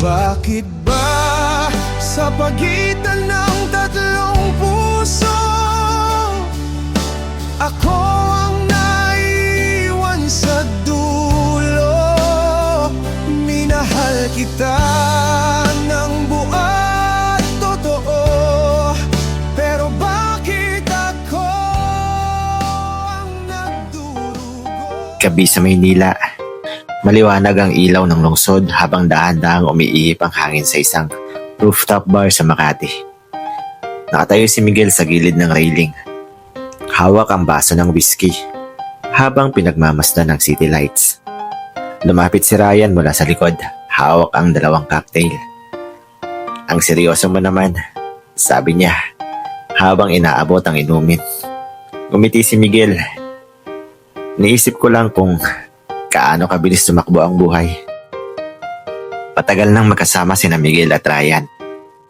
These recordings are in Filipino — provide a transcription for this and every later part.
Bakit ba sa pagitan ng tatlong puso ako ang naiwan sa dulo? Minahal kita ng buat totoo, pero bakit ako ang nagdurugo? Gabi sa Maynila. Maliwanag ang ilaw ng lungsod habang dahan-dahang umiihip ang hangin sa isang rooftop bar sa Makati. Nakatayo si Miguel sa gilid ng railing. Hawak ang baso ng whiskey habang pinagmamasdan ng city lights. Lumapit si Ryan mula sa likod, hawak ang dalawang cocktail. Ang seryoso mo naman, sabi niya habang inaabot ang inumin. Umiti si Miguel. Niisip ko lang kung kaano kabilis tumakbo ang buhay. Patagal nang magkasama sina Miguel at Ryan.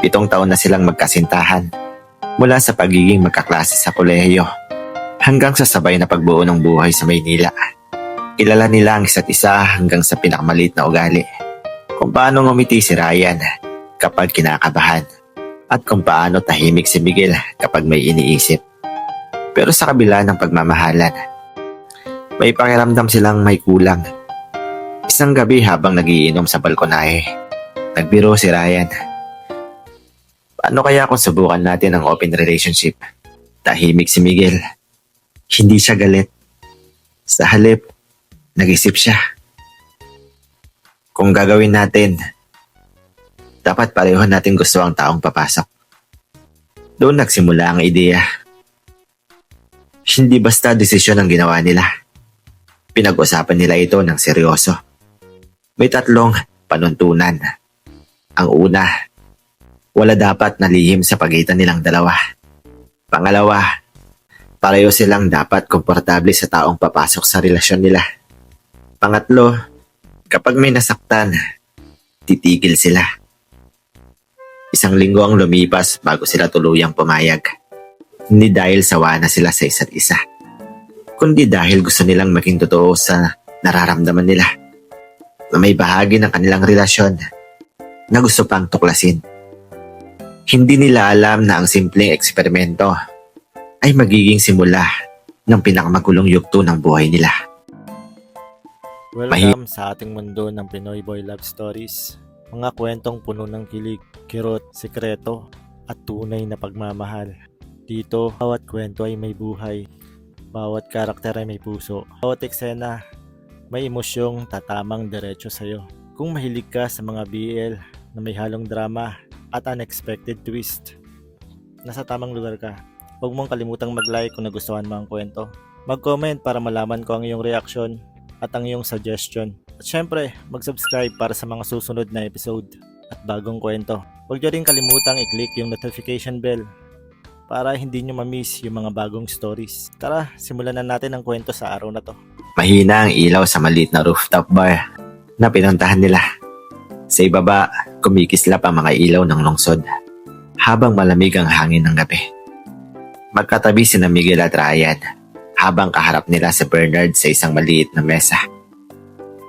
7 taon na silang magkasintahan mula sa pagiging magkaklase sa kolehiyo hanggang sa sabay na pagbuo ng buhay sa Maynila. Kilala nila ang isa't isa hanggang sa pinakamaliit na ugali. Kung paano ngumiti si Ryan kapag kinakabahan at kung paano tahimik si Miguel kapag may iniisip. Pero sa kabila ng pagmamahalan, may pakiramdam silang may kulang. Isang gabi habang nagiinom sa balkonahe, nagbiro si Ryan. Paano kaya kung subukan natin ang open relationship? Tahimik si Miguel. Hindi siya galit. Sa halip, nag-isip siya. Kung gagawin natin, dapat pareho natin gusto ang taong papasok. Doon nagsimula ang ideya. Hindi basta desisyon ang ginawa nila. Pinag-usapan nila ito ng seryoso. May 3 panuntunan. Ang una, wala dapat na lihim sa pagitan nilang dalawa. Pangalawa, pareho silang dapat komportable sa taong papasok sa relasyon nila. Pangatlo, kapag may nasaktan, titigil sila. 1 linggo ang lumipas bago sila tuluyang pumayag. Hindi dahil sawa na sila sa isa't isa, kundi dahil gusto nilang maging totoo sa nararamdaman nila, na may bahagi ng kanilang relasyon na gusto pang tuklasin. Hindi nila alam na ang simpleng eksperimento ay magiging simula ng pinakamagulong yugto ng buhay nila. Welcome sa ating mundo ng Pinoy Boy Love Stories. Mga kwentong puno ng kilig, kirot, sikreto at tunay na pagmamahal. Dito, bawat kwento ay may buhay. Bawat karakter ay may puso. Bawat eksena, may emosyong tatamang diretso sa'yo. Kung mahilig ka sa mga BL na may halong drama at unexpected twist, nasa tamang lugar ka. Huwag mong kalimutang mag-like kung nagustuhan mo ang kwento. Mag-comment para malaman ko ang iyong reaksyon at ang iyong suggestion. At syempre, mag-subscribe para sa mga susunod na episode at bagong kwento. Huwag niyo rin kalimutang i-click yung notification bell para hindi nyo ma-miss yung mga bagong stories. Tara, simulan na natin ang kwento sa araw na to. Mahina ang ilaw sa maliit na rooftop bar na pinuntahan nila. Sa ibaba, kumikislap ang mga ilaw ng lungsod habang malamig ang hangin ng gabi. Magkatabi sina Miguel at Ryan habang kaharap nila si Bernard sa isang maliit na mesa.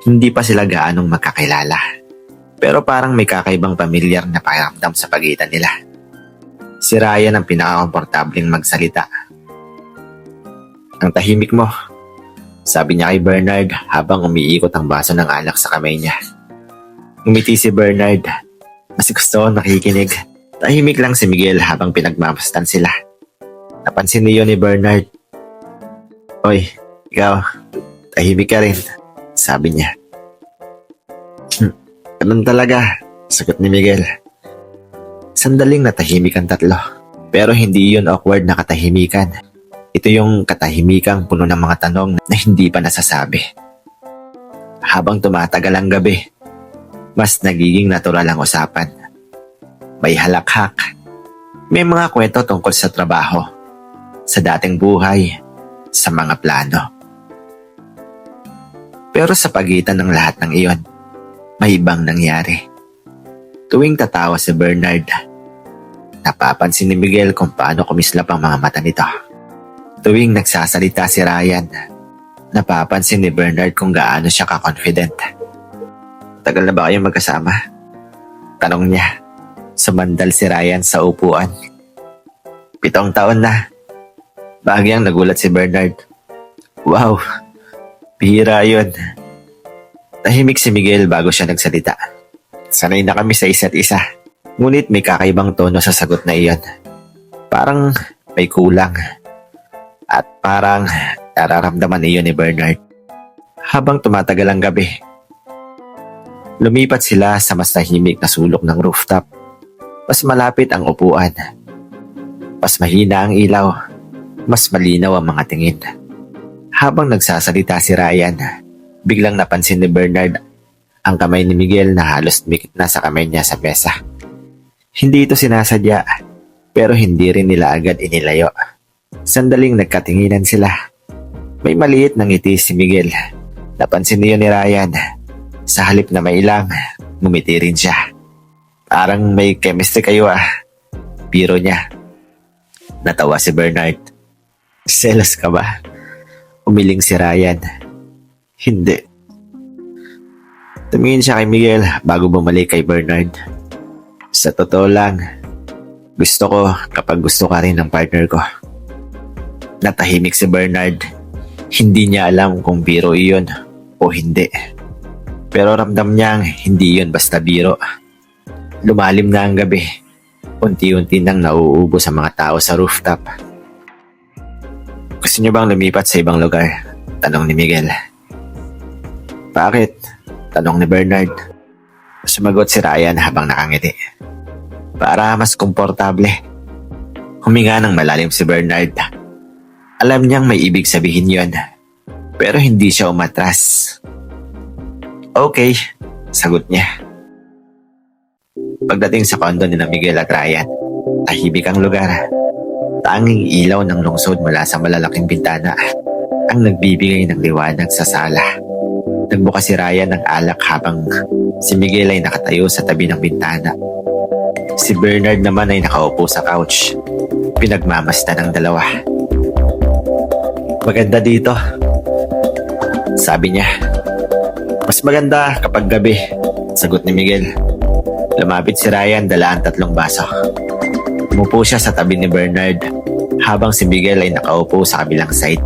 Hindi pa sila gaanong magkakilala, pero parang may kakaibang pamilyar na pakiramdam sa pagitan nila. Si Ryan ang pinakakomportableng magsalita. Ang tahimik mo, sabi niya kay Bernard habang umiikot ang baso ng alak sa kamay niya. Umiti si Bernard. Mas gusto nakikinig. Tahimik lang si Miguel habang pinagmamasdan sila. Napansin niyo ni Bernard. Oy, ikaw, tahimik ka rin, sabi niya. Ganun talaga, sagot ni Miguel. Sandaling natahimik ang 3, pero hindi yun awkward na katahimikan. Ito yung katahimikang puno ng mga tanong na hindi pa nasasabi. Habang tumatagal ang gabi, mas nagiging natural ang usapan. May halakhak, may mga kwento tungkol sa trabaho, sa dating buhay, sa mga plano. Pero sa pagitan ng lahat ng iyon, may ibang nangyari. Tuwing tatawa si Bernard, napapansin ni Miguel kung paano kumislap ang mga mata nito. Tuwing nagsasalita si Ryan, napapansin ni Bernard kung gaano siya ka-confident. Tagal na ba kayong magkasama? Tanong niya. Sumandal si Ryan sa upuan. 7 taon na. Bahagyang nagulat si Bernard. Wow, bihira yun. Tahimik si Miguel bago siya nagsalita. Sanay na kami sa isa't isa. Ngunit may kakaibang tono sa sagot na iyon. Parang may kulang. At parang nararamdaman iyon ni Bernard. Habang tumatagal ang gabi, lumipat sila sa mas tahimik na sulok ng rooftop. Mas malapit ang upuan. Mas mahina ang ilaw. Mas malinaw ang mga tingin. Habang nagsasalita si Ryan, biglang napansin ni Bernard ang kamay ni Miguel na halos dumikit na sa kamay niya sa mesa. Hindi ito sinasadya, pero hindi rin nila agad inilayo. Sandaling nagkatinginan sila. May maliit na ngiti si Miguel. Napansin niyo ni Ryan. Sa halip na may ilang, ngumiti rin siya. Parang may chemistry kayo Biro niya. Natawa si Bernard. Selos ka ba? Umiling si Ryan. Hindi. Tumingin siya kay Miguel bago bumalik kay Bernard. Sa totoo lang, gusto ko kapag gusto ka rin ng partner ko. Natahimik si Bernard. Hindi niya alam kung biro iyon o hindi. Pero ramdam niyang hindi yun basta biro. Lumalim na ang gabi. Unti-unti nang nauubos ang mga tao sa rooftop. Gusto niyo bang lumipat sa ibang lugar? Tanong ni Miguel. Bakit? Tanong ni Bernard. Sumagot si Ryan habang nakangiti. Para mas komportable. Huminga ng malalim si Bernard. Alam niyang may ibig sabihin yon, pero hindi siya umatras. Okay, sagot niya. Pagdating sa kondo ni Miguel at Ryan, tahimik ang lugar. Tanging ilaw ng lungsod mula sa malalaking bintana ang nagbibigay ng liwanag sa sala. Nagbukas si Ryan ng alak habang si Miguel ay nakatayo sa tabi ng bintana. Si Bernard naman ay nakaupo sa couch. Pinagmamasdan ng dalawa. Maganda dito, sabi niya. Mas maganda kapag gabi, sagot ni Miguel. Lumapit si Ryan, dala ang 3 baso. Umupo siya sa tabi ni Bernard habang si Miguel ay nakaupo sa kabilang side.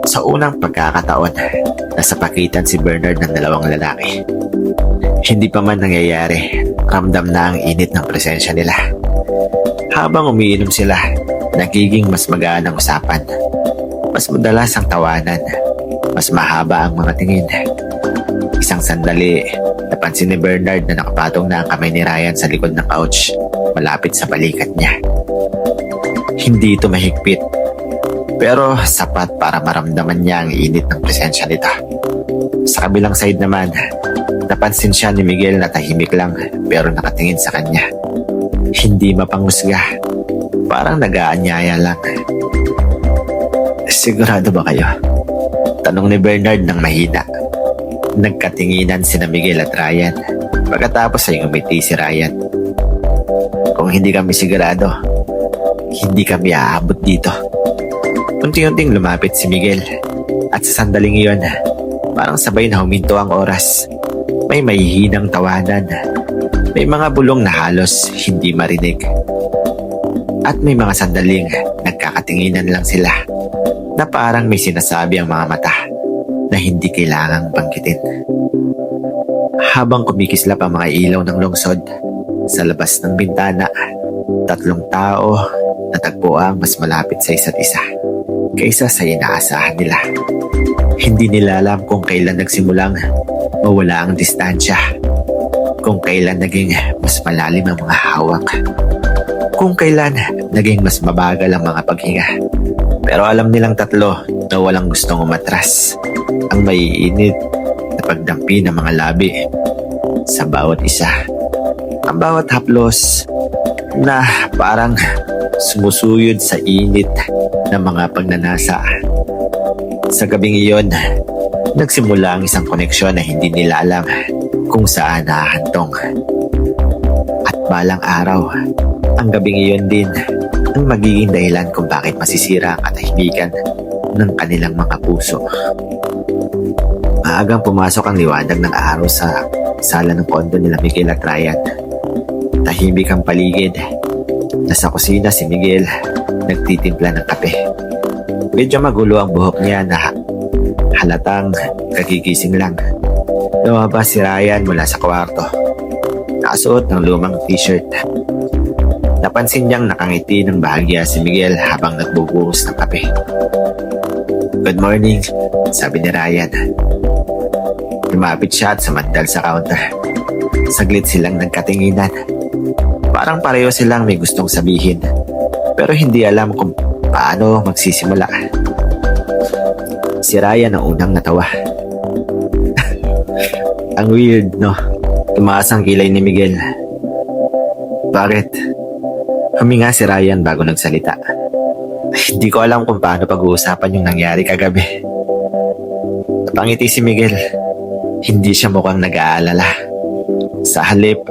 Sa unang pagkakataon, nasa pagitan si Bernard ng 2 lalaki. Hindi pa man nangyayari, ramdam na ang init ng presensya nila. Habang umiinom sila, nagiging mas magaan ang usapan. Mas madalas ang tawanan. Mas mahaba ang mga tingin. Isang sandali, napansin ni Bernard na nakapatong na ang kamay ni Ryan sa likod ng couch, malapit sa balikat niya. Hindi ito mahigpit, pero sapat para maramdaman niya ang init ng presensya nito. Sa kabilang side naman, napansin siya ni Miguel na tahimik lang pero nakatingin sa kanya. Hindi mapanghusga, parang nag-aanyaya lang. Sigurado ba kayo? Tanong ni Bernard ng mahina. Nagkatinginan sina Miguel at Ryan. Pagkatapos ay umiti si Ryan. Kung hindi kami sigurado, hindi kami aabot dito. Unti-unting lumapit si Miguel. At sa sandaling iyon, parang sabay na huminto ang oras. May mahihinang tawanan. May mga bulong na halos hindi marinig. At may mga sandaling nagkakatinginan lang sila na parang may sinasabi ang mga mata na hindi kailangang banggitin. Habang kumikislap ang mga ilaw ng lungsod, sa labas ng bintana, 3 tao natagpo ang mas malapit sa isa't isa kaysa sa inaasahan nila. Hindi nila alam kung kailan nagsimulang mawala ang distansya, kung kailan naging mas malalim ang mga hawak, kung kailan naging mas mabagal ang mga paghinga. Pero alam nilang 3 na walang gustong umatras. Ang maiinit na pagdampi ng mga labi sa bawat isa. Ang bawat haplos na parang sumusuyod sa init ng mga pagnanasa. Sa gabing iyon, nagsimula ang isang koneksyon na hindi nila alam kung saan nahahantong. At balang araw, ang gabing iyon din ang magiging dahilan kung bakit masisira ang katahimikan ng kanilang mga puso. Maagang pumasok ang liwanag ng araw sa sala ng kondo nila Miguel at Ryan. Tahimik ang paligid. Nasa kusina si Miguel, nagtitimpla ng kape. Medyo magulo ang buhok niya na halatang kagigising lang. Lumabas si Ryan mula sa kwarto. Nakasuot ng lumang t-shirt. Napansin niyang nakangiti ng bahagya si Miguel habang nagbubuhos ng kape. "Good morning," sabi ni Ryan. Lumapit siya at sumandal sa counter. Saglit silang nagkatinginan. Parang pareho silang may gustong sabihin, pero hindi alam kung paano magsisimula. Si Ryan ang unang natawa. Ang weird, no? Tumaas ang kilay ni Miguel. "Bakit?" Huminga si Ryan bago nagsalita. "Hindi ko alam kung paano pag-uusapan yung nangyari kagabi." Napangiti si Miguel. Hindi siya mukhang nag-aalala. Sa halip,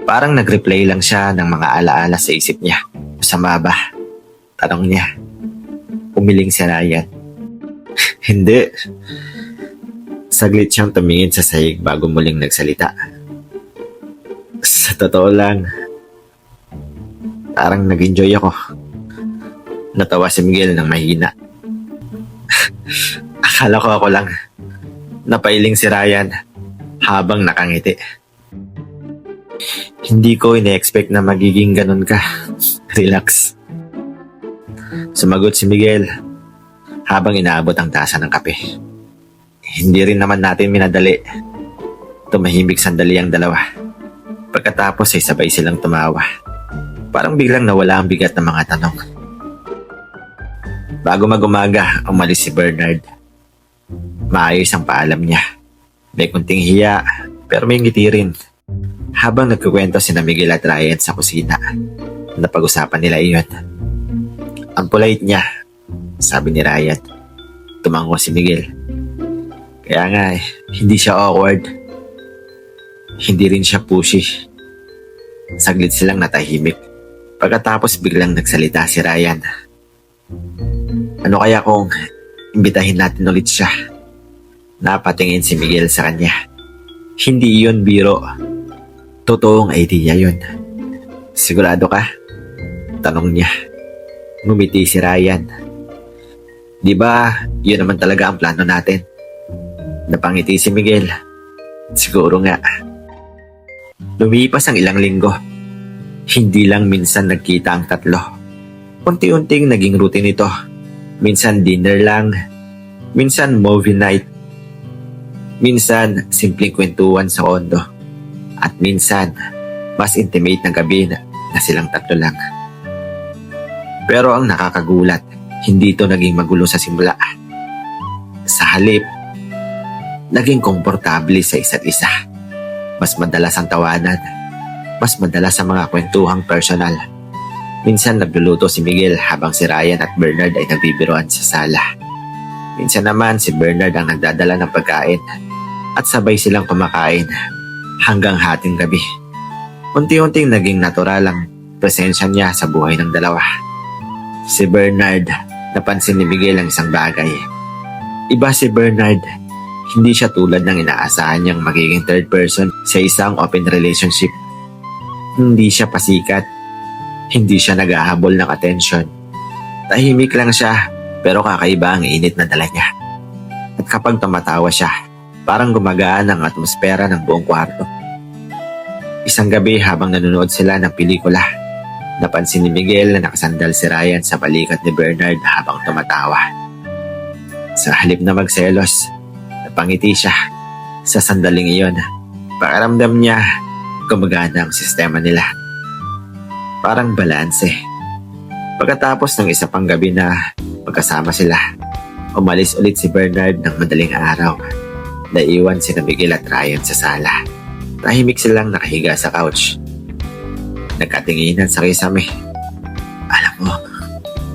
parang nag-replay lang siya ng mga alaala sa isip niya. "Masama ba?" tanong niya. Umiling si Ryan. "Hindi." Saglit siyang tumingin sa sahig bago muling nagsalita. "Sa totoo lang, parang nag-enjoy ako." Natawa si Miguel ng mahina. "Akala ko ako lang." Napailing si Ryan habang nakangiti. "Hindi ko ine-expect na magiging ganun ka." "Relax." Sumagot si Miguel habang inaabot ang tasa ng kape. "Hindi rin naman natin minadali." Tumahimik sandali ang dalawa. Pagkatapos ay sabay silang tumawa. Parang biglang nawala ang bigat ng mga tanong. Bago mag-umaga, umalis si Bernard. Maayos ang paalam niya. May kunting hiya, pero may ngiti rin. Habang nagkukwento sina Miguel at Ryan sa kusina, napag-usapan nila iyon. "Ang polite niya," sabi ni Ryan. Tumango si Miguel. "Kaya nga hindi siya awkward. Hindi rin siya pushy." Saglit silang natahimik. Pagkatapos biglang nagsalita si Ryan. "Ano kaya kung imbitahin natin ulit siya?" Napatingin si Miguel sa kanya. "Hindi yun biro. Totoong idea yun." "Sigurado ka?" tanong niya. Ngumiti si Ryan. "Di ba yun naman talaga ang plano natin?" Napangiti si Miguel. "Siguro nga." Lumipas ang ilang linggo. Hindi lang minsan nagkita ang tatlo. Unti-unting naging routine ito. Minsan dinner lang, minsan movie night, minsan simpleng kwentuhan sa kondo, at minsan mas intimate ng gabi na silang tatlo lang. Pero ang nakakagulat, hindi ito naging magulo sa simula. Sa halip, naging komportable sa isa't isa. Mas madalas ang tawanan, mas madalas ang mga kwentuhang personal. Minsan nagluluto si Miguel habang si Ryan at Bernard ay nagbibiroan sa sala. Minsan naman si Bernard ang nagdadala ng pagkain at sabay silang kumakain hanggang hating gabi. Unti-unting naging natural ang presensya niya sa buhay ng dalawa. Si Bernard, napansin ni Miguel ang isang bagay. Iba si Bernard, hindi siya tulad ng inaasahan niyang magiging third person sa isang open relationship. Hindi siya pasikat. Hindi siya naghahabol ng atensyon. Tahimik lang siya, pero kakaiba ang init na dala niya. At kapag tumatawa siya, parang gumagaan ang atmosfera ng buong kwarto. Isang gabi habang nanonood sila ng pelikula, napansin ni Miguel na nakasandal si Ryan sa balikat ni Bernard habang tumatawa. Sa halip na magselos, napangiti siya. Sa sandaling iyon, pakiramdam niya gumagana ang sistema nila. Parang balanse. Pagkatapos ng isa pang gabi na magkasama sila, umalis ulit si Bernard ng madaling araw. Naiwan sina Miguel at Ryan sa sala. Tahimik silang nakahiga sa couch. Nagkatinginan sa kisame. "Alam mo,"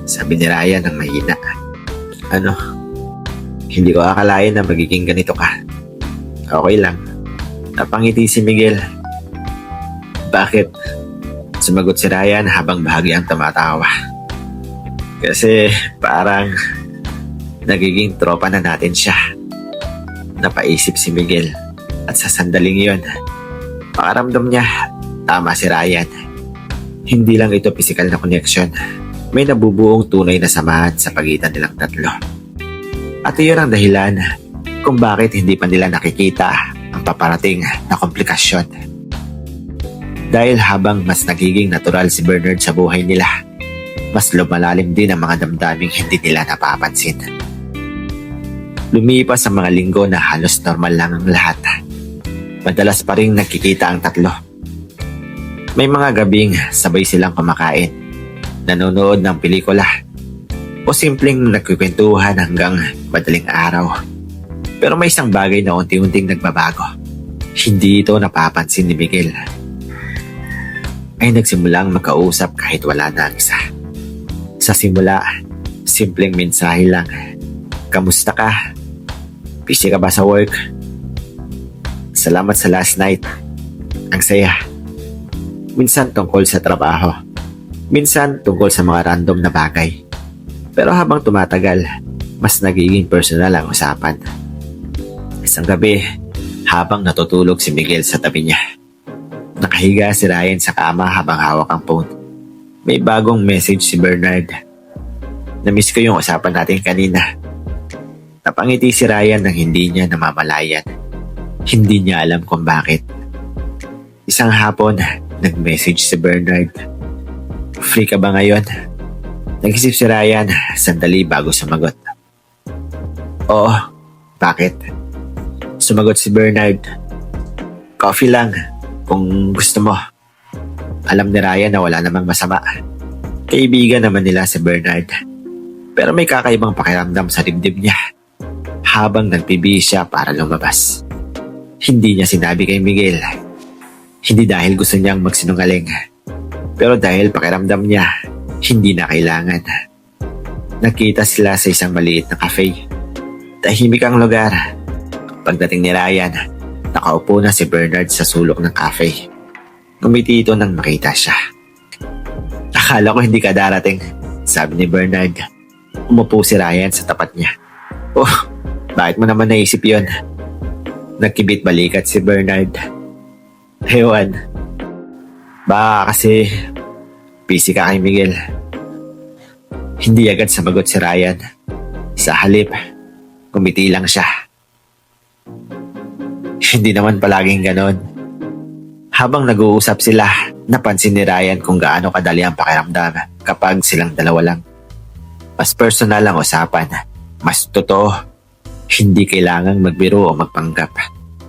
sabi ni Ryan ng mahina. "Ano?" "Hindi ko akalain na magiging ganito ka." "Okay lang." Napangiti si Miguel. "Bakit?" Sumagot si Ryan habang bahagyang tumatawa. "Kasi parang nagiging tropa na natin siya." Napaisip si Miguel. At sa sandaling yon, pakaramdam niya, tama si Ryan. Hindi lang ito physical na connection. May nabubuong tunay na samahan sa pagitan nilang tatlo. At iyon ang dahilan kung bakit hindi pa nila nakikita ang paparating na komplikasyon. Dahil habang mas nagiging natural si Bernard sa buhay nila, mas lumalalim din ang mga damdaming hindi nila napapansin. Lumipas ang mga linggo na halos normal lang ang lahat. Madalas pa rin nagkikita ang tatlo. May mga gabing sabay silang kumakain, nanonood ng pelikula, o simpleng nagkukwentuhan hanggang madaling araw. Pero may isang bagay na unti-unting nagbabago. Hindi ito napapansin ni Miguel. Ay nagsimulang magkausap kahit wala na ang isa. Sa simula, simpleng mensahe lang. Kamusta ka? Busy ka ba sa work? Salamat sa last night. Ang saya. Minsan tungkol sa trabaho. Minsan tungkol sa mga random na bagay. Pero habang tumatagal, mas nagiging personal ang usapan. Isang gabi, habang natutulog si Miguel sa tabi niya, nakahiga si Ryan sa kama habang hawak ang phone. May bagong message si Bernard. Namiss ko yung usapan natin kanina. Napangiti si Ryan nang hindi niya namamalayan. Hindi niya alam kung bakit. Isang hapon, nag-message si Bernard. Free ka ba ngayon? Nag-isip si Ryan sandali bago sumagot. Oo, bakit? Sumagot si Bernard. Coffee lang, kung gusto mo. Alam ni Ryan na wala namang masama. Kaibigan naman nila si Bernard. Pero may kakaibang pakiramdam sa dibdib niya habang nagpibihis siya para lumabas. Hindi niya sinabi kay Miguel. Hindi dahil gusto niyang magsinungaling, pero dahil pakiramdam niya hindi na kailangan. Nakita sila sa isang maliit na cafe. Tahimik ang lugar. Pagdating ni Ryan, nakaupo na si Bernard sa sulok ng cafe. Ngumiti ito nang makita siya. Akala ko hindi ka darating, sabi ni Bernard. Umupo si Ryan sa tapat niya. Oh, bakit mo naman naisip yon? Nagkibit balikat si Bernard. Ewan. Baka kasi busy ka kay Miguel. Hindi agad sumagot si Ryan. Sa halip, kumiti lang siya. Hindi naman palaging ganon. Habang nag-uusap sila, napansin ni Ryan kung gaano kadali ang pakiramdam kapag silang dalawa lang. Mas personal ang usapan, mas totoo. Hindi kailangang magbiro o magpanggap.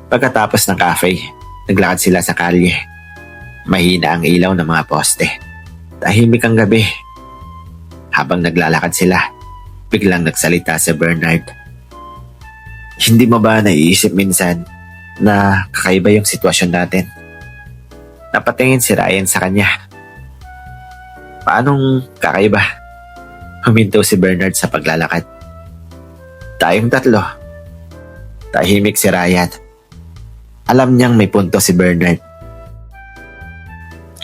Pagkatapos ng cafe, naglakad sila sa kalye. Mahina ang ilaw ng mga poste. Tahimik ang gabi. Habang naglalakad sila, biglang nagsalita si Bernard. Hindi mo ba naiisip minsan na kakaiba yung sitwasyon natin? Napatingin si Ryan sa kanya. Paanong kakaiba? Huminto si Bernard sa paglalakad. Tayong tatlo. Tahimik si Ryan. Alam niyang may punto si Bernard.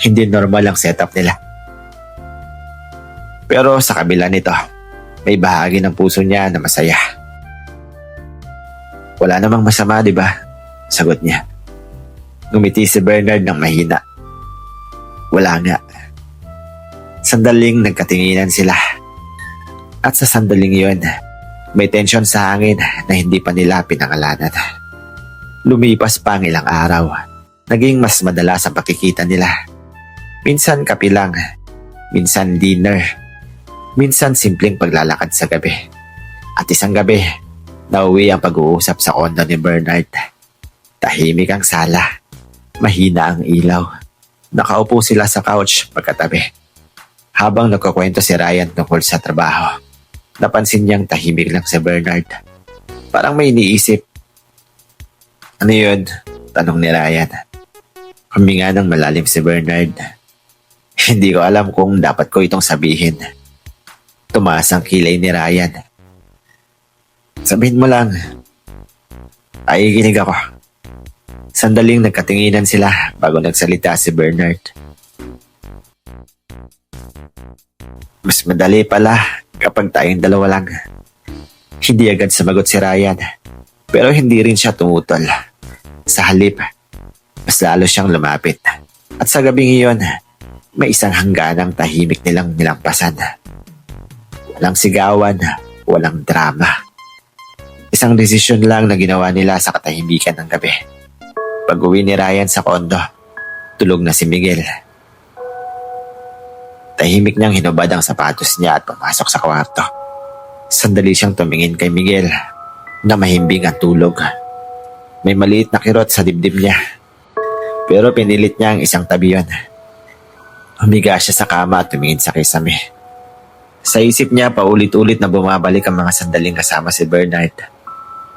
Hindi normal ang setup nila. Pero sa kabila nito, may bahagi ng puso niya na masaya. Wala namang masama, di ba? Sagot niya. Ngumiti si Bernard ng mahina. Wala nga. Sandaling nagkatinginan sila. At sa sandaling yun, may tensyon sa hangin na hindi pa nila pinangalanan. Lumipas pa ang ilang araw. Naging mas madalas ang pakikita nila. Minsan kape lang, minsan dinner, minsan simpleng paglalakad sa gabi. At isang gabi, nauwi ang pag-uusap sa kondo ni Bernard. Tahimik ang sala, mahina ang ilaw. Nakaupo sila sa couch pagkatabi. Habang nagkukwento si Ryan tungkol sa trabaho, napansin niyang tahimik lang si Bernard. Parang may iniisip. Ano yun? Tanong ni Ryan. Huminga ng malalim si Bernard. Hindi ko alam kung dapat ko itong sabihin. Tumaas ang kilay ni Ryan. Sabihin mo lang. Nakikinig ako. Sandaling nagkatinginan sila bago nagsalita si Bernard. Mas madali pala kapag tayong dalawa lang. Hindi agad sumagot si Ryan, pero hindi rin siya tumutol. Sa halip, mas lalo siyang lumapit. At sa gabing iyon, may isang hangganang tahimik nilang nilampasan. Walang sigawan, walang drama. Isang desisyon lang na ginawa nila sa katahimikan ng gabi. Pag-uwi ni Ryan sa kondo, tulog na si Miguel. Tahimik niyang hinubad ang sapatos niya at pumasok sa kwarto. Sandali siyang tumingin kay Miguel na mahimbing ang tulog. May maliit na kirot sa dibdib niya. Pero pinilit niya ang isang tabi yun. Humiga siya sa kama at tumingin sa kisame. Sa isip niya paulit-ulit na bumabalik ang mga sandaling kasama si Bernard.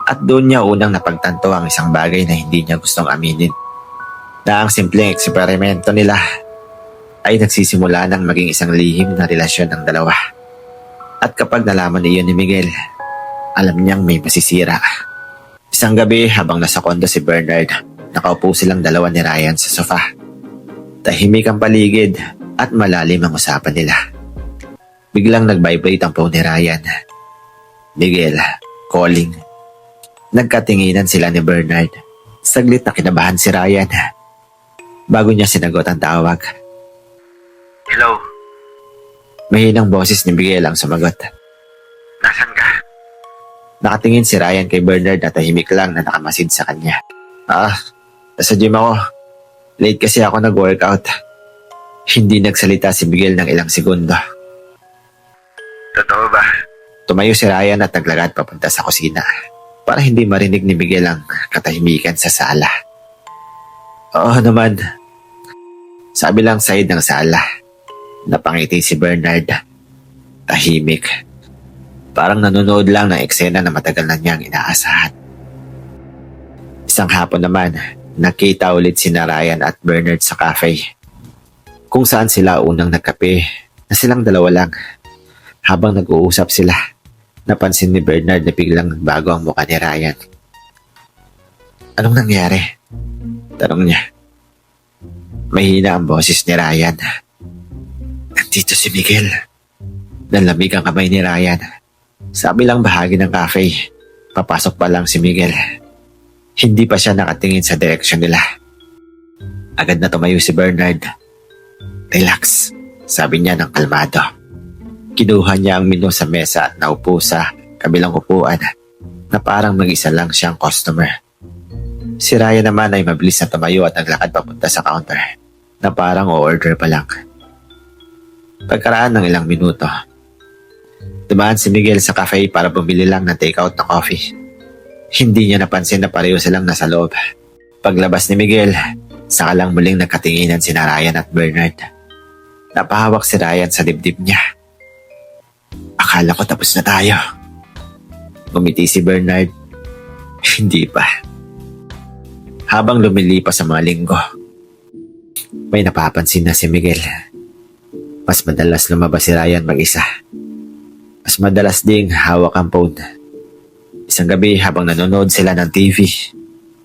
At doon niya unang napagtanto ang isang bagay na hindi niya gustong aminin. Na ang simpleng eksperimento nila ay nagsisimula ng maging isang lihim na relasyon ng dalawa. At kapag nalaman iyon ni Miguel, alam niyang may masisira. Isang gabi habang nasa kondo si Bernard, nakaupo silang dalawa ni Ryan sa sofa. Tahimik ang paligid at malalim ang usapan nila. Biglang nag-vibrate ang phone ni Ryan. Miguel, calling. Nagkatinginan sila ni Bernard. Saglit na kinabahan si Ryan. Bago niya sinagot ang tawag. Hello, Mahinang boses ni Miguel ang sumagot. nasan ka? Nakatingin si Ryan kay Bernard na tahimik lang na nakamasid sa kanya. Nasa gym ako. Late kasi ako nag-workout. Hindi nagsalita si Miguel ng ilang segundo. Totoo ba? Tumayo si Ryan at naglakad papunta sa kusina para hindi marinig ni Miguel ang katahimikan sa sala. Oo naman. Sa kabilang side ng sala, napangiti si Bernard. Tahimik. Parang nanonood lang ng eksena na matagal na niyang inaasahan. Isang hapon naman, nakita ulit si Ryan at Bernard sa cafe. Kung saan sila unang nagkape na silang dalawa lang. Habang nag-uusap sila, napansin ni Bernard na biglang nagbago ang mukha ni Ryan. Anong nangyari? Tanong niya. Mahina ang boses ni Ryan. Nandito si Miguel. Nanlamig ang kamay ni Ryan. Sa kabilang bahagi ng cafe, papasok pa lang si Miguel. Hindi pa siya nakatingin sa direksyon nila. Agad na tumayo si Bernard. Relax, sabi niya ng kalmado. Kinuha niya ang menu sa mesa at naupo sa kabilang upuan na parang mag-isa lang siyang customer. Si Ryan naman ay mabilis na tumayo at naglakad papunta sa counter na parang o-order pa lang. Pagkaraan ng ilang minuto, dumaan si Miguel sa cafe para bumili lang ng take-out na coffee. Hindi niya napansin na pareho silang nasa loob. Paglabas ni Miguel, saka lang muling nagkatinginan si Ryan at Bernard. Napahawak si Ryan sa dibdib niya. Akala ko tapos na tayo. Ngumiti si Bernard. Hindi pa. Habang lumilipas ang mga linggo, may napapansin na si Miguel. Mas madalas lumabas si Ryan mag-isa. Mas madalas ding hawak ang phone. Isang gabi habang nanonood sila ng TV,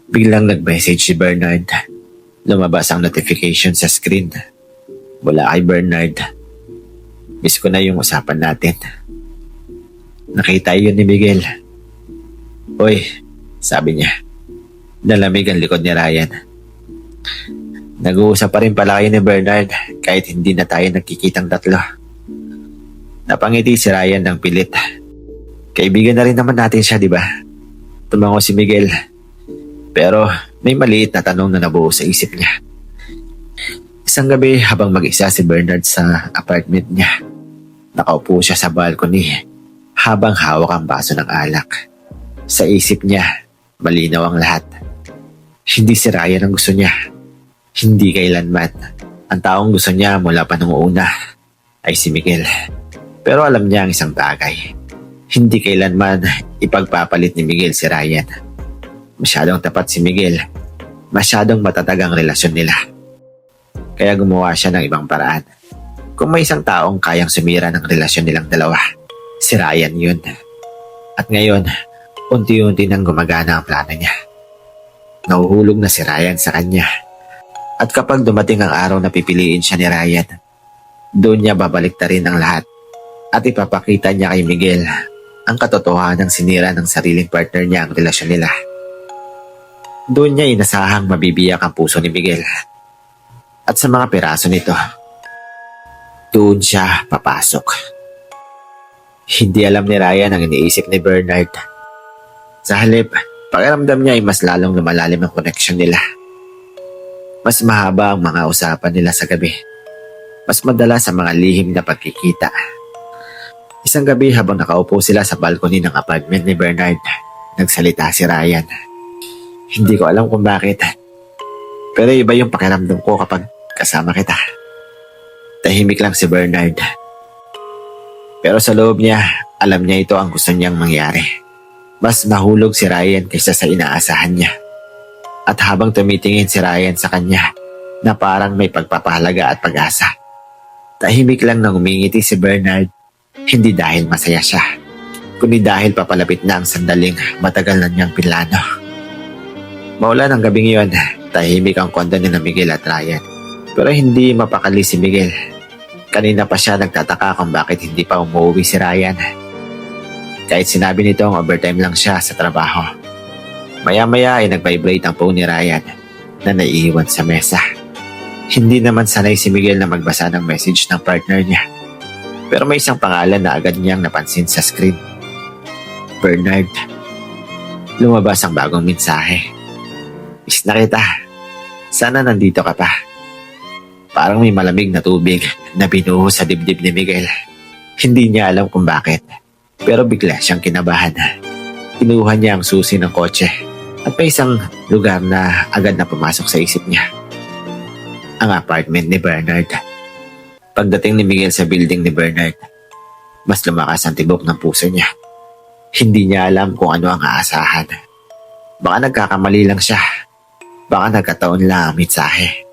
biglang nag-message si Bernard. Lumabas ang notification sa screen. Mula kay Bernard. Miss ko na yung usapan natin. Nakita yun ni Miguel. Uy, sabi niya. Nalamig ang likod ni Ryan. Nag-uusap pa rin pala kayo ni Bernard kahit hindi na tayo nagkikitang tatlo. Napangiti si Ryan ng pilit. Kaibigan na rin naman natin siya, di ba? Tumango si Miguel. Pero may maliit na tanong na nabuo sa isip niya. Isang gabi habang mag-isa si Bernard sa apartment niya, nakaupo siya sa balcony habang hawak ang baso ng alak. Sa isip niya, malinaw ang lahat. Hindi si Ryan ang gusto niya. Hindi kailanman. Ang taong gusto niya mula pa nung una ay si Miguel. Pero alam niya ang isang bagay. Hindi kailanman ipagpapalit ni Miguel si Ryan. Masyadong tapat si Miguel. Masyadong matatag ang relasyon nila. Kaya gumawa siya ng ibang paraan. Kung may isang taong kayang sumira ng relasyon nilang dalawa, si Ryan yun. At ngayon, unti-unti nang gumagana ang plano niya. Nahuhulog na si Ryan sa kanya. At kapag dumating ang araw na pipiliin siya ni Ryan, doon niya babaliktarin ang lahat at ipapakita niya kay Miguel ang katotohanan ng sinira ng sariling partner niya ang relasyon nila. Doon niya inasahang mabibiyak ang puso ni Miguel. At sa mga piraso nito, doon siya papasok. Hindi alam ni Ryan ang iniisip ni Bernard. Sa halip, pakiramdam niya ay mas lalong lumalalim ang connection nila. Mas mahaba ang mga usapan nila sa gabi. Mas madalas ang mga lihim na pagkikita. Isang gabi habang nakaupo sila sa balcony ng apartment ni Bernard, nagsalita si Ryan. Hindi ko alam kung bakit, pero iba yung pakiramdam ko kapag kasama kita. Tahimik lang si Bernard. Pero sa loob niya, alam niya ito ang gusto niyang mangyari. Mas mahulog si Ryan kaysa sa inaasahan niya. At habang tumitingin si Ryan sa kanya, na parang may pagpapahalaga at pag-asa. Tahimik lang nang umingiti si Bernard, hindi dahil masaya siya, kundi dahil papalapit na ang sandaling matagal na niyang pinlano. Maulan ang gabing iyon, tahimik ang kondo ni na Miguel at Ryan. Pero hindi mapakali si Miguel. Kanina pa siya nagtataka kung bakit hindi pa umuwi si Ryan. Kahit sinabi nitong overtime lang siya sa trabaho. Maya-maya ay nag-vibrate ang phone ni Ryan na naiiwan sa mesa. Hindi naman sanay si Miguel na magbasa ng message ng partner niya. Pero may isang pangalan na agad niyang napansin sa screen. Bernard. Lumabas ang bagong mensahe. Miss na kita. Sana nandito ka pa. Parang may malamig na tubig na binuho sa dibdib ni Miguel. Hindi niya alam kung bakit, pero bigla siyang kinabahan. Kinuha niya ang susi ng kotse at may isang lugar na agad na pumasok sa isip niya. Ang apartment ni Bernard. Pagdating ni Miguel sa building ni Bernard, mas lumakas ang tibok ng puso niya. Hindi niya alam kung ano ang aasahan. Baka nagkakamali lang siya. Baka nagkataon lang ang mensahe.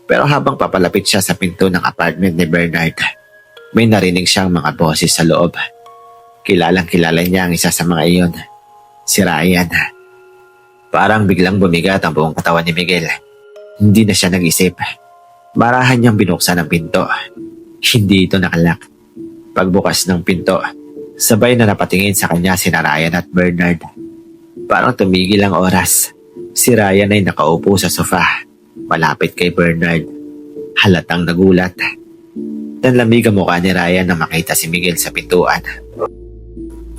Pero habang papalapit siya sa pinto ng apartment ni Bernard, may narinig siyang mga boses sa loob. Kilalang kilala niya ang isa sa mga iyon, si Ryan. Parang biglang bumigat ang buong katawan ni Miguel. Hindi na siya nag-isip. Marahan niyang binuksan ang pinto. Hindi ito nakalak. Pagbukas ng pinto, sabay na napatingin sa kanya sina Ryan at Bernard. Parang tumigil ang oras. Si Ryan ay nakaupo sa sofa, malapit kay Bernard. Halatang nagulat. Nanlamig ang mukha ni Ryan nang makita si Miguel sa pintuan.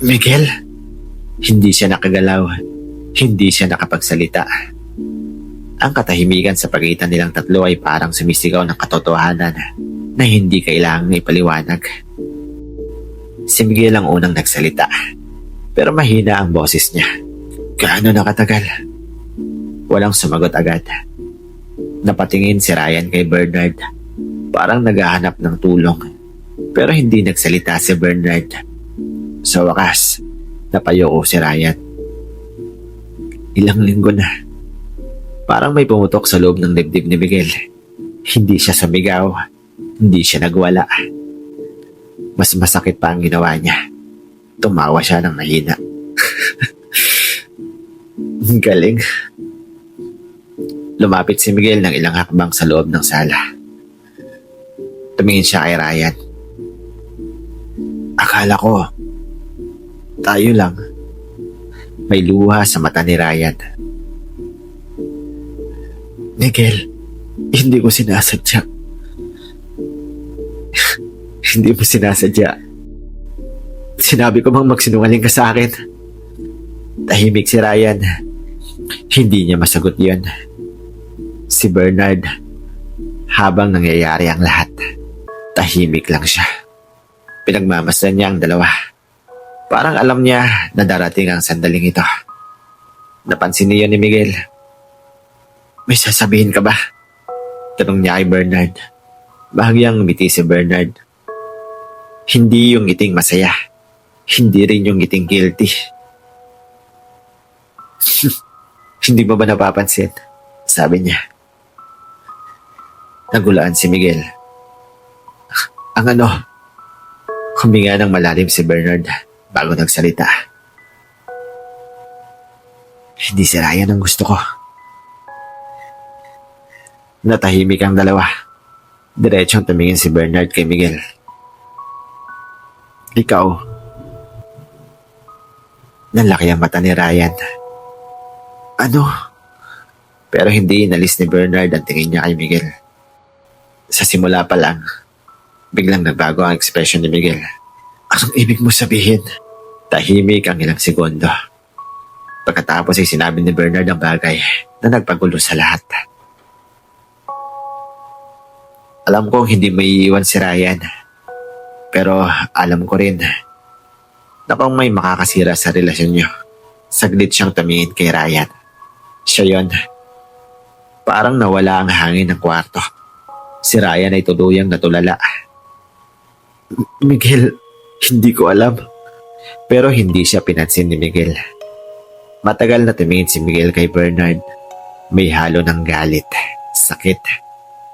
Miguel? Hindi siya nakagalaw. Hindi siya nakapagsalita. Ang katahimikan sa pagitan nilang tatlo ay parang sumisigaw ng katotohanan na hindi kailangang ipaliwanag. Si Miguel ang unang nagsalita, pero mahina ang boses niya. Gaano nakatagal? Walang sumagot agad. Napatingin si Ryan kay Bernard. Parang naghahanap ng tulong. Pero hindi nagsalita si Bernard. Sa wakas, napayoko si Ryan. Ilang linggo na. Parang may pumutok sa loob ng dibdib ni Miguel. Hindi siya sumigaw. Hindi siya nagwala. Mas masakit pa ang ginawa niya. Tumawa siya ng mahina. Galing. Lumapit si Miguel ng ilang hakbang sa loob ng sala. Tumingin siya kay Ryan. Akala ko, tayo lang. May luha sa mata ni Ryan. Miguel, hindi ko sinasadya. Hindi mo sinasadya. Sinabi ko bang magsinungaling ka sa akin? Tahimik si Ryan. Hindi niya masagot yun. Si Bernard, habang nangyayari ang lahat, tahimik lang siya. Pinagmamasdan niya ang dalawa. Parang alam niya na darating ang sandaling ito. Napansin niya ni Miguel. May sasabihin ka ba? Tanong niya kay Bernard. Bahagyang ngumiti si Bernard. Hindi yung ngiting masaya. Hindi rin yung ngiting guilty. Hindi mo ba napapansin? Sabi niya. Nagulaan si Miguel. Ang ano? Huminga ng malalim si Bernard bago nagsalita. Hindi si Ryan ang gusto ko. Natahimik ang dalawa. Diretsong tumingin si Bernard kay Miguel. Ikaw. Nanlaki ang mata ni Ryan. Ano? Pero hindi inalis ni Bernard ang tingin niya kay Miguel. Sa simula pa lang, biglang nagbago ang ekspresyon ni Miguel. Anong ibig mo sabihin? Tahimik ang ilang segundo. Pagkatapos ay sinabi ni Bernard ang bagay na nagpagulo sa lahat. Alam kong hindi may iiwan si Ryan. Pero alam ko rin na kung may makakasira sa relasyon niyo, saglit siyang tumingin kay Ryan. Siya yon. Parang nawala ang hangin ng kwarto. Si Ryan ay tuluyang natulala. Miguel, hindi ko alam. Pero hindi siya pinansin ni Miguel. Matagal na tumingin si Miguel kay Bernard. May halo ng galit, sakit,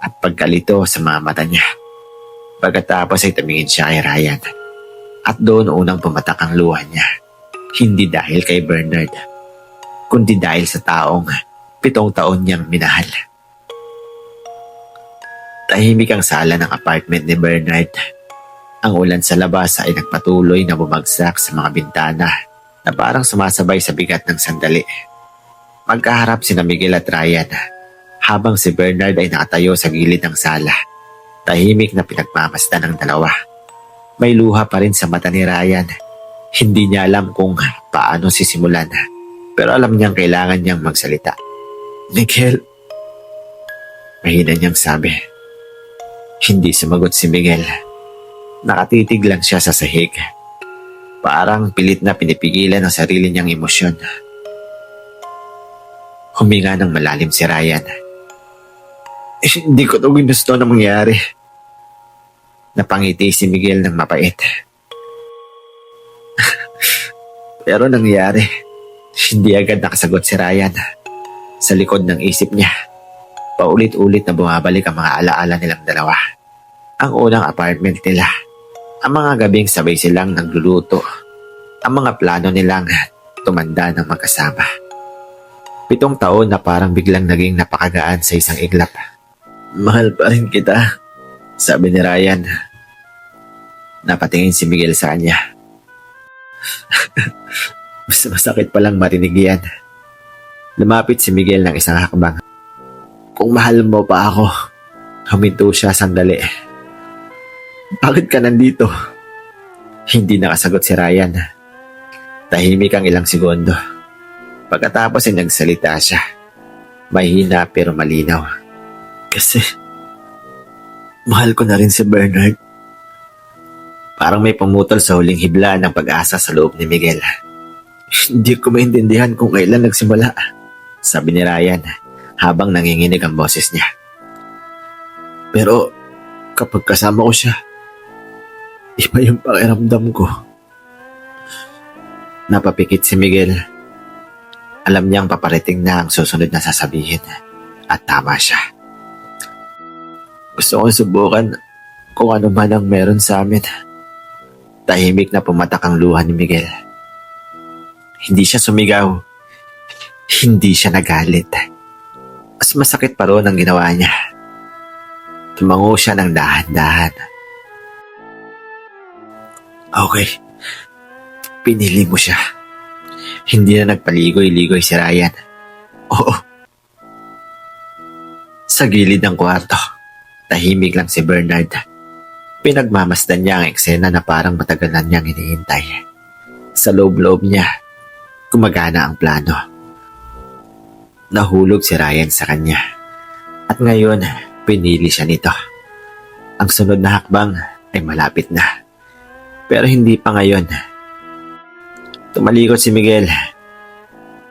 at pagkalito sa mga mata niya. Pagkatapos ay tumingin siya kay Ryan. At doon unang pumatak ang luha niya. Hindi dahil kay Bernard, kundi dahil sa taong 7 taon niyang minahal. Tahimik ang sala ng apartment ni Bernard. Ang ulan sa labas ay nagpatuloy na bumagsak sa mga bintana na parang sumasabay sa bigat ng sandali. Magkaharap sina Miguel at Ryan habang si Bernard ay nakatayo sa gilid ng sala. Tahimik na pinagmamasdan ng dalawa. May luha pa rin sa mata ni Ryan. Hindi niya alam kung paano sisimulan, pero alam niyang kailangan niyang magsalita. Miguel, mahina niyang sabi. Hindi sumagot si Miguel. Nakatitig lang siya sa sahig. Parang pilit na pinipigilan ang sarili niyang emosyon. Huminga ng malalim si Ryan. Hindi ko ito ginusto na mangyari. Napangiti si Miguel ng mapait. Pero nangyari, hindi agad nakasagot si Ryan. Sa likod ng isip niya, paulit-ulit na bumabalik ang mga alaala nilang dalawa. Ang unang apartment nila, ang mga gabing sabay silang nagluluto, ang mga plano nilang tumanda ng magkasama. 7 taon na parang biglang naging napakagaan sa isang iglap. Mahal pa rin kita, sabi ni Ryan. Napatingin si Miguel sa kanya. Mas masakit palang marinig yan. Lumapit si Miguel ng isang hakbang. Kung mahal mo pa ako, huminto siya sandali. Bakit ka nandito? Hindi nakasagot si Ryan. Tahimik ang ilang segundo. Pagkatapos ay nagsalita siya. Mahina pero malinaw. Kasi, mahal ko na rin si Bernard. Parang may pumutol sa huling hibla ng pag-asa sa loob ni Miguel. Hindi ko maintindihan kung kailan nagsimula, sabi ni Ryan habang nanginginig ang boses niya. Pero kapag kasama ko siya, iba yung pakiramdam ko. Napapikit si Miguel. Alam niyang paparating na ang susunod na sasabihin at tama siya. Gusto kong subukan kung ano man ang meron sa amin. Tahimik na pumatak ang luha ni Miguel. Hindi siya sumigaw. Hindi siya nagalit. Mas masakit pa roon ang ginawa niya. Tumango siya ng dahan-dahan. Okay. Pinili mo siya. Hindi na nagpaligoy-ligoy si Ryan. Oo. Sa gilid ng kwarto, tahimik lang si Bernard. Pinagmamasdan niya ang eksena na parang matagal na niyang hinihintay. Sa loob-loob niya, gumagana ang plano. Nahulog si Ryan sa kanya. At ngayon, pinili siya nito. Ang sunod na hakbang ay malapit na. Pero hindi pa ngayon. Tumalikod si Miguel.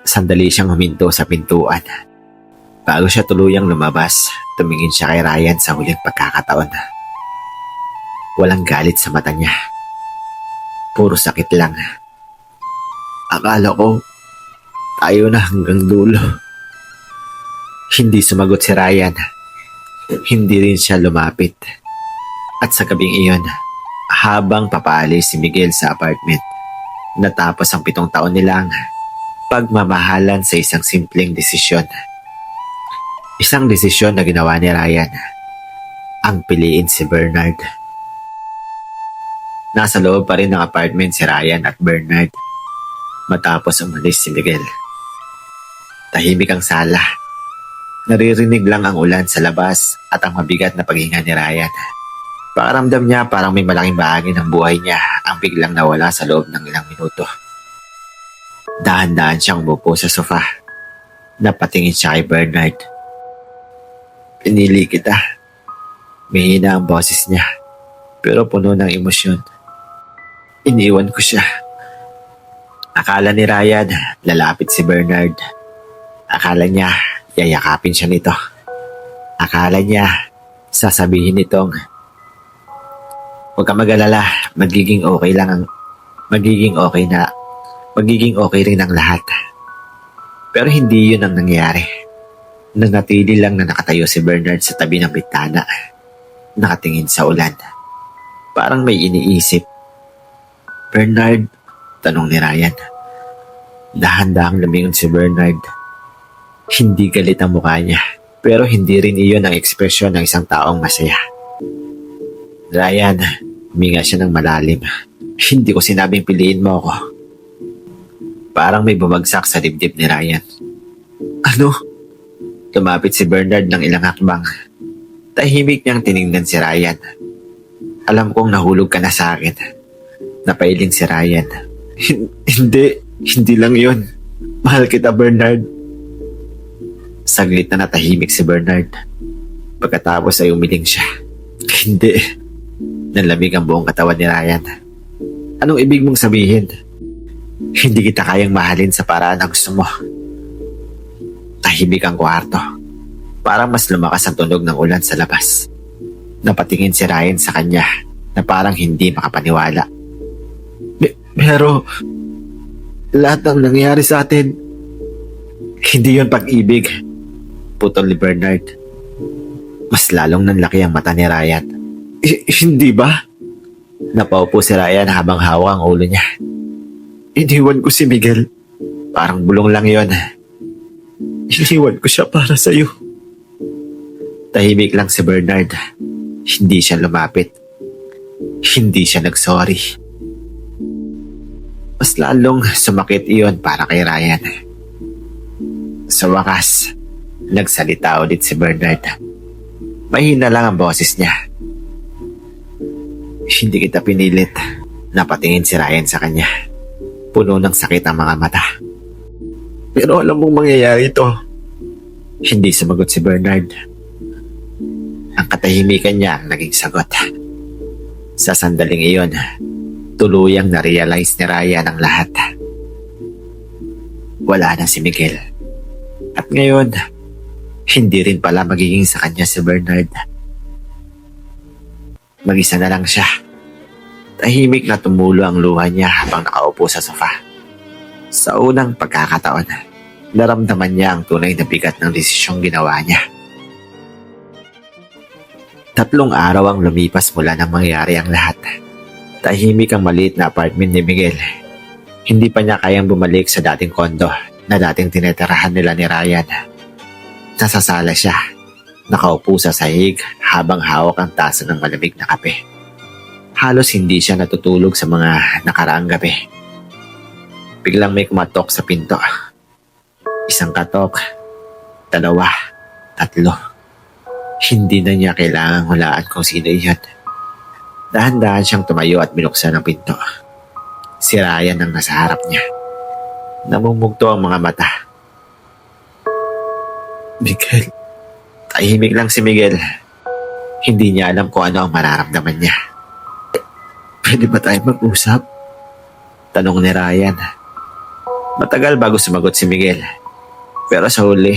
Sandali siyang huminto sa pintuan. Bago siya tuluyang lumabas, tumingin siya kay Ryan sa huling pagkakataon. Walang galit sa mata niya. Puro sakit lang. Akala ko, tayo na hanggang dulo. Hindi sumagot si Ryan. Hindi rin siya lumapit. At sa gabing iyon, habang papaalis si Miguel sa apartment, natapos ang 7 taon nilang pagmamahalan sa isang simpleng desisyon. Isang desisyon na ginawa ni Ryan. Ang piliin si Bernard. Nasa loob pa rin ng apartment si Ryan at Bernard matapos umalis si Miguel. Tahimik ang sala. Naririnig lang ang ulan sa labas at ang mabigat na paghinga ni Ryan. Pakaramdam niya parang may malaking bahagi ng buhay niya ang biglang nawala sa loob ng ilang minuto. Dahan-dahan siyang umupo sa sofa. Napatingin siya kay Bernard. Pinili kita. Mahina ang boses niya, pero puno ng emosyon. Iniwan ko siya. Akala ni Ryan, lalapit si Bernard. Akala niya, yayakapin siya nito. Akala niya, sasabihin nitong, "Huwag ka mag-alala, magiging okay rin ang lahat." Pero hindi yun ang nangyari. Nanatili lang na nakatayo si Bernard sa tabi ng bintana. Nakatingin sa ulan. Parang may iniisip. "Bernard?" tanong ni Ryan. Dahan-dahang lumingon si Bernard. Hindi galit ang mukha niya, pero hindi rin iyon ang ekspresyon ng isang taong masaya. "Ryan," huminga siya ng malalim. "Hindi ko sinabing piliin mo ako." Parang may bumagsak sa dibdib ni Ryan. "Ano?" Lumapit si Bernard ng ilang hakbang. Tahimik niyang tiningnan si Ryan. "Alam kong nahulog ka na sa akin." Napailing si Ryan. Hindi lang yun. Mahal kita, Bernard." Saglit na natahimik si Bernard. Pagkatapos ay umiling siya. "Hindi." Nanlamig ang buong katawan ni Ryan. "Anong ibig mong sabihin?" "Hindi kita kayang mahalin sa paraan na gusto mo." Tahimik ang kwarto. Parang mas lumakas ang tunog ng ulan sa labas. Napatingin si Ryan sa kanya na parang hindi makapaniwala. Pero lahat ng nangyari sa atin, hindi yun pag-ibig." Putol ni Bernard. Mas lalong nanlaki ang mata ni Ryan. Hindi ba?" Napaupo si Ryan habang hawak ang ulo niya. "Iniwan ko si Miguel. Parang bulong lang yon. Iniwan ko siya para sa'yo." Tahimik lang si Bernard. Hindi siya lumapit. Hindi siya nag-sorry. Mas lalong sumakit iyon para kay Ryan. Sa wakas, nagsalita ulit si Bernard. Mahina lang ang boses niya. "Hindi kita pinilit." Napatingin si Ryan sa kanya. Puno ng sakit ang mga mata. "Pero alam mong mangyayari ito." Hindi sumagot si Bernard. Ang katahimikan niya ang naging sagot. Sa sandaling iyon, tuluyang na-realize ni Ryan ang lahat. Wala na si Miguel. At ngayon, hindi rin pala magiging sa kanya si Bernard. Mag-isa na lang siya. Tahimik na tumulo ang luha niya habang nakaupo sa sofa. Sa unang pagkakataon, naramdaman niya ang tunay na bigat ng desisyong ginawa niya. 3 araw ang lumipas mula nang mangyari ang lahat. Tahimik ang maliit na apartment ni Miguel. Hindi pa niya kayang bumalik sa dating kondo na dating tinetirahan nila ni Ryan. Nasa sala siya, nakaupo sa sahig habang hawak ang tasa ng malamig na kape. Halos hindi siya natutulog sa mga nakaraang gabi. Biglang may kumatok sa pinto. 1 katok, 2, 3. Hindi na niya kailangang hulaan kung sino iyon. Dahan-dahan siyang tumayo at binuksan ang pinto. Si Ryan ang nasa harap niya. Namumugto ang mga mata. "Miguel." Tahimik lang si Miguel. Hindi niya alam kung ano ang mararamdaman niya. "Pwede ba tayo mag-usap?" tanong ni Ryan. Matagal bago sumagot si Miguel. Pero sa huli,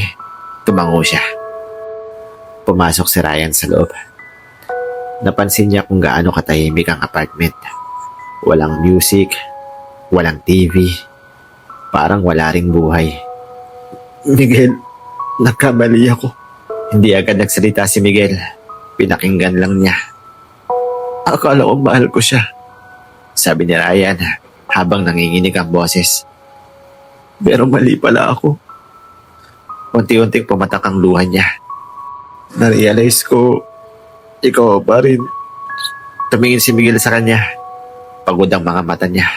tumango siya. Pumasok si Ryan sa loob. Napansin niya kung gaano katahimik ang apartment. Walang music, walang TV, parang wala ring buhay. "Miguel, nagkamali ako." Hindi agad nagsalita si Miguel. Pinakinggan lang niya. "Akala ko mahal ko siya," sabi ni Ryan habang nanginginig ang boses. "Pero mali pala ako." Unti-unting pumatak ang luha niya. "Na-realize ko, ikaw pa rin." Tumingin si Miguel sa kanya. Pagod ang mga mata niya.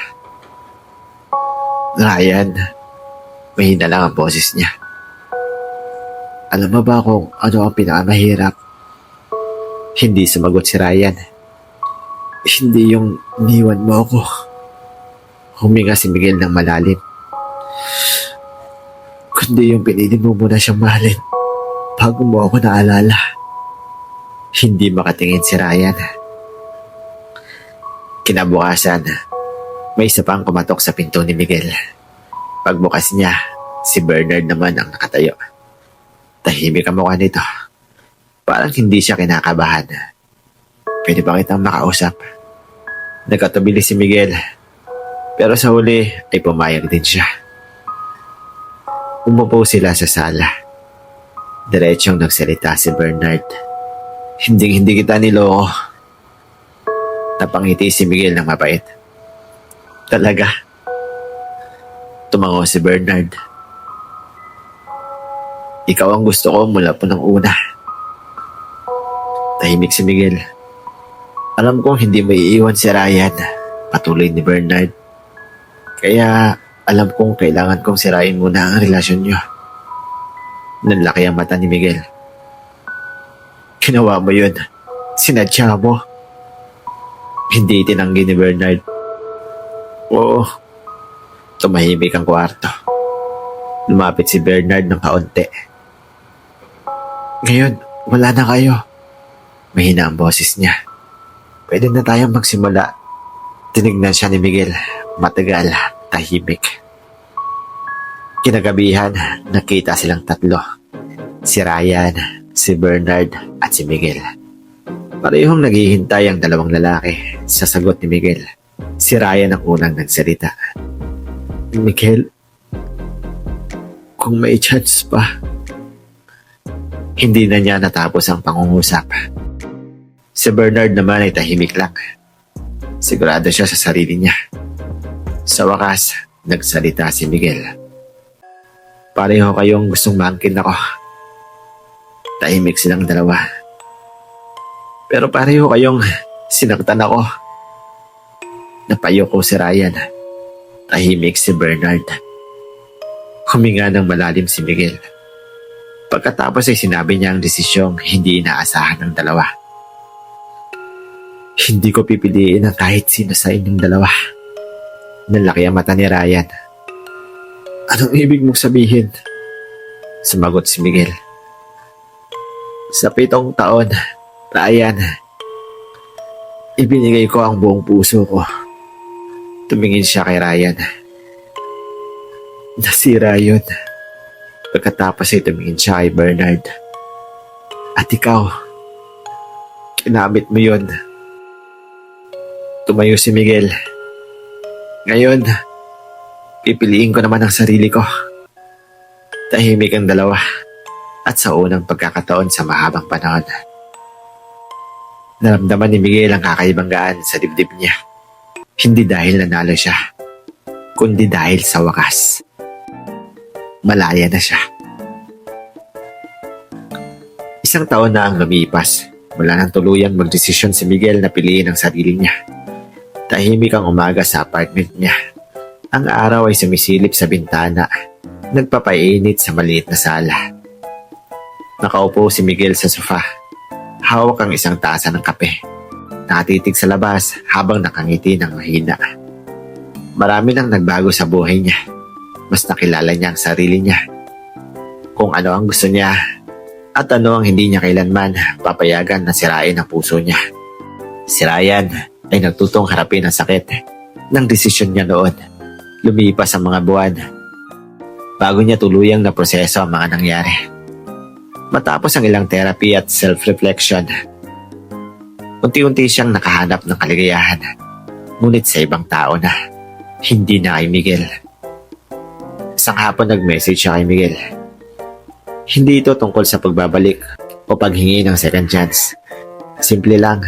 "Ryan," mahina lang ang boses niya. Alam mo ba kung ano ang pinakamahirap? Hindi sumagot si Ryan. Hindi yung niwan mo ako. Huminga si Miguel ng malalim. Kundi yung pinili mo muna siyang mahalin bago mo ako naalala. Hindi makatingin si Ryan. Kinabukasan, may isa pang kumatok sa pinto ni Miguel. Pagbukas niya, si Bernard naman ang nakatayo. Tahimik ang mukha nito. Parang hindi siya kinakabahan. Pwede ba kitang makausap? Nagkatubili si Miguel. Pero sa huli ay pumayag din siya. Umupo sila sa sala. Diretsong nagsalita si Bernard. Hindi kita niloko. Napangiti si Miguel ng mabait. Talaga? Tumango si Bernard. Ikaw ang gusto ko mula po ng una. Tahimik si Miguel. Alam kong hindi mo iiwan si Ryan. Patuloy ni Bernard. Kaya alam kong kailangan kong sirain muna ang relasyon niyo. Nanlaki ang mata ni Miguel. Ginawa mo yun. Sinadya mo. Hindi tinanggi ni Bernard. Oo. Tumahimik ang kwarto. Lumapit si Bernard ng kaunti. Ngayon, wala na kayo. Mahina ang boses niya. Pwede na tayong magsimula. Tinignan siya ni Miguel. Matagal, tahimik. Kinagabihan, nakita silang tatlo. Si Ryan, si Bernard at si Miguel. Parehong naghihintay ang dalawang lalaki sa sagot ni Miguel. Si Ryan ang unang nagsalita. Miguel, kung may chance pa. Hindi na niya natapos ang pangungusap. Si Bernard naman ay tahimik lang. Sigurado siya sa sarili niya. Sa wakas, nagsalita si Miguel. Pareho kayong gustong maangkin ako. Tahimik silang dalawa. Pero pareho kayong sinaktan ako. Napayo ko si Ryan. Tahimik si Bernard. Huminga ng malalim si Miguel. Pagkatapos ay sinabi niya ang desisyong hindi inaasahan ng dalawa. Hindi ko pipiliin ang kahit sino sa inyong dalawa. Nalaki ang mata ni Ryan. Anong ibig mong sabihin? Sumagot si Miguel. Sa 7 taon, Ryan, ibinigay ko ang buong puso ko. Tumingin siya kay Ryan. Nasira yun. Pagkatapos ay tumingin siya kay Bernard. At ikaw, kinamit mo yun. Tumayo si Miguel. Ngayon, pipiliin ko naman ang sarili ko. Tahimik ang dalawa. At sa unang pagkakataon sa mahabang panahon, naramdaman ni Miguel ang kakaibang gaan sa dibdib niya. Hindi dahil nanalo siya, kundi dahil sa wakas, malaya na siya. 1 taon na ang lumipas. Wala nang tuluyang magdesisyon si Miguel na piliin ang sarili niya. Tahimik ang umaga sa apartment niya. Ang araw ay sumisilip sa bintana, nagpapainit sa maliit na sala. Nakaupo si Miguel sa sofa. Hawak ang isang tasa ng kape. Nakatitig sa labas habang nakangiti ng mahina. Marami nang nagbago sa buhay niya. Mas nakilala niya ang sarili niya. Kung ano ang gusto niya at ano ang hindi niya kailanman papayagan na sirain ang puso niya. Si Ryan ay nagtutong harapin ang sakit ng desisyon niya noon. Lumipas ang mga buwan bago niya tuluyang naproseso ang mga nangyari. Matapos ang ilang therapy at self-reflection, unti-unti siyang nakahanap ng kaligayahan. Ngunit sa ibang tao na, hindi na kay Miguel. Isang hapon nag-message siya kay Miguel. Hindi ito tungkol sa pagbabalik o paghingi ng second chance. Simple lang,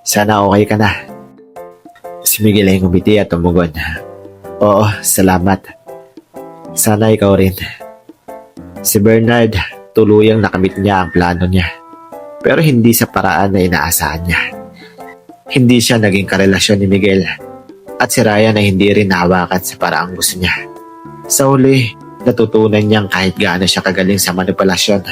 sana okay ka na. Si Miguel ay ngumiti at tumugon. Oo, salamat. Sana ikaw rin. Si Bernard, tuluyang nakamit niya ang plano niya. Pero hindi sa paraan na inaasahan niya. Hindi siya naging karelasyon ni Miguel. At si Ryan ay hindi rin nahawakan sa paraang gusto niya. Sa huli, natutunan niyang kahit gaano siya kagaling sa manipulasyon,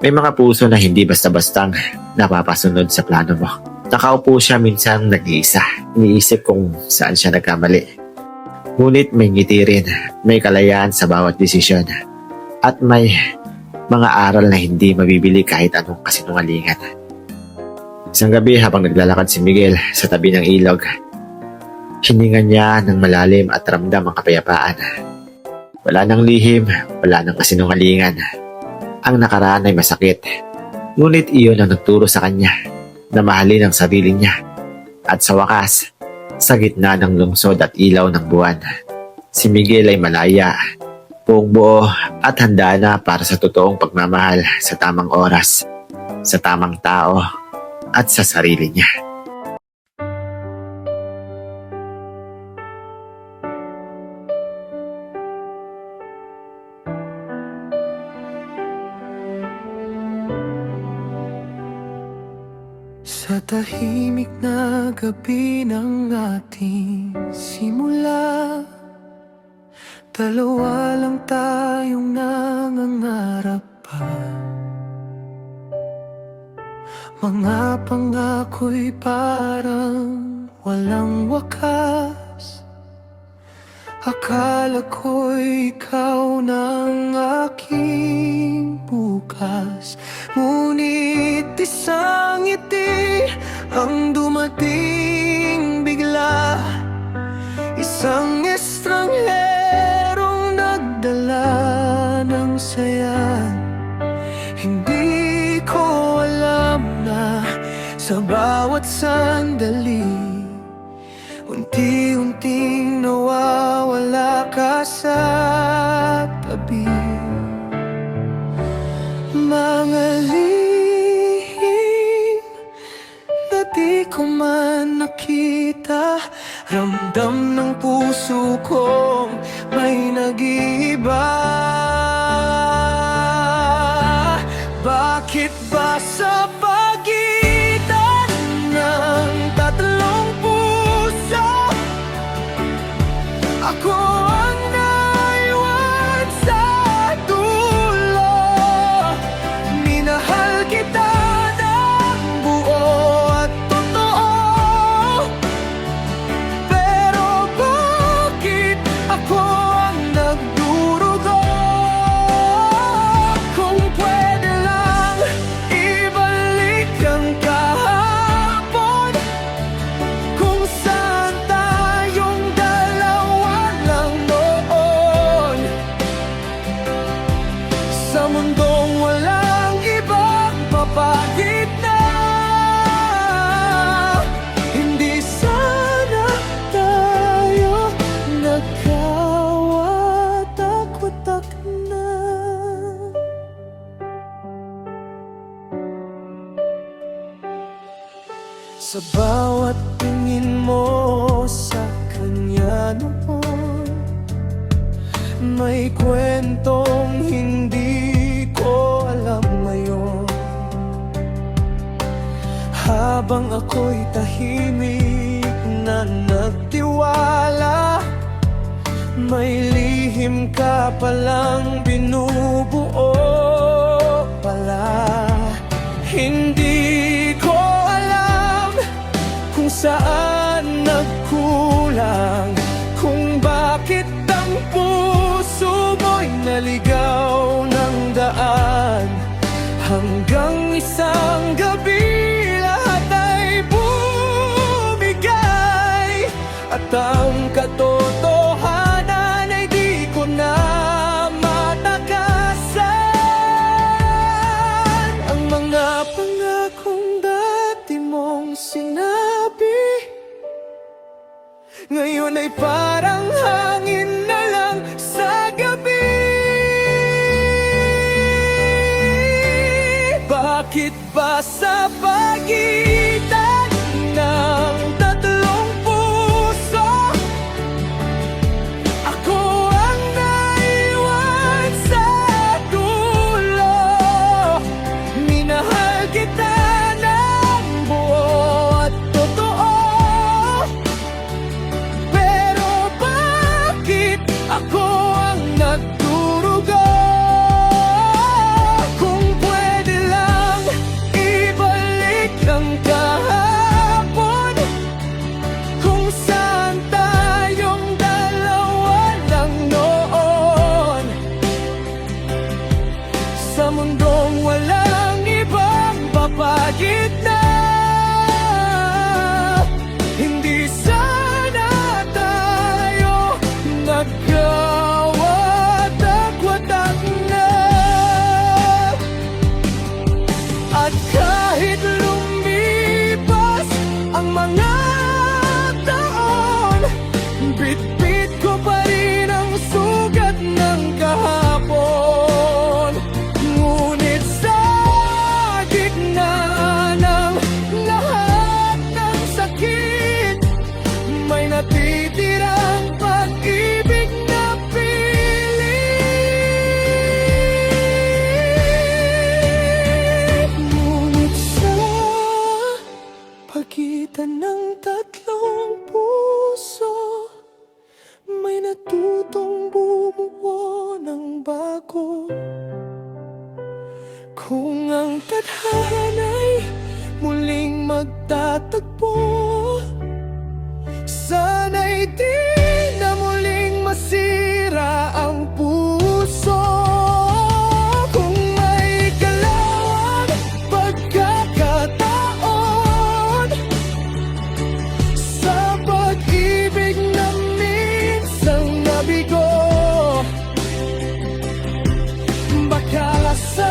May mga puso na hindi basta-bastang napapasunod sa plano mo. Nakaupo siya minsan nag-iisa. Iniisip kung saan siya nagkamali. Ngunit may ngiti rin, may kalayaan sa bawat desisyon. At may mga aral na hindi mabibili kahit anong kasinungalingan. Isang gabi habang naglalakad si Miguel sa tabi ng ilog, hininga niya ng malalim at ramdam ang kapayapaan. Wala nang lihim, wala nang kasinungalingan. Ang nakaraan ay masakit, ngunit iyon ang nagturo sa kanya na mahalin ang sarili niya. At sa wakas, sa gitna ng lungsod at ilaw ng buwan, si Miguel ay malaya, buong buo at handa na para sa totoong pagmamahal sa tamang oras, sa tamang tao at sa sarili niya. Sa tahimik na gabi ng ating simula, dalawa lang tayong nangangarap pa. Mga pangako'y parang walang wakas. Akala ko'y ikaw ng aking bukas. Ngunit isang ngiti ang dumating bigla. Isang estrangherong nagdala ng saya. Hindi ko alam na sa bawat sandali, unti-unting nawawala ka sa tabi. Mga lihim na di ko man nakita, ramdam ng puso kong may nag-iiba. Bakit ba sa pagitan ng tatlong puso ako ang naiwan sa dulo? Minahal kita ng buo at totoo, pero bakit ako ang nagdurugo? Kung pwede lang ibalik ang kahapon, kung saan tayong dalawa lang noon, sa mundong walang ibang papalit na. Hindi sana tayo nagkawatak-watak na. Sa bawat tingin mo sa kanya noon, may kwentong hindi ko alam ngayon. Habang ako'y tahimik na nagtiwala, may lihim ka palang binubuo pala. Hindi ko alam kung saan nagkulang, kung bakit ang puso mo'y naligaw ng daan. Hanggang isang gabi lahat ay bumigay, at ang katotohanan ay di ko na matakasan. Ang mga pangakong dati mong sinabi, ngayon ay parang hangin na lang sa gabi. Bakit ba sa pagitan ng tatlong puso ako ang naiwan sa dulo? Minahal kita ng buo at totoo, pero bakit ako ang nagdurugo? Kung pwede mundong walang ibang papagit na. Hindi sana tayo nagkawatak-watak na. At kahit lumipas ang mga taon, bit-bit ko pa rin ang sugat ng kahapon. Ngunit sa gitna ng lahat ng sakit, may natitirang pag-ibig na pilit. Ngunit sa pagitan ng tatlong puso, may natutong bumuo ng bago. Kung ang tadhana'y muling magtatagpo, sana'y di na muling masira ang puso. Kung may kalawang pagkakataon sa pag-ibig na minsang nabigo, baka sa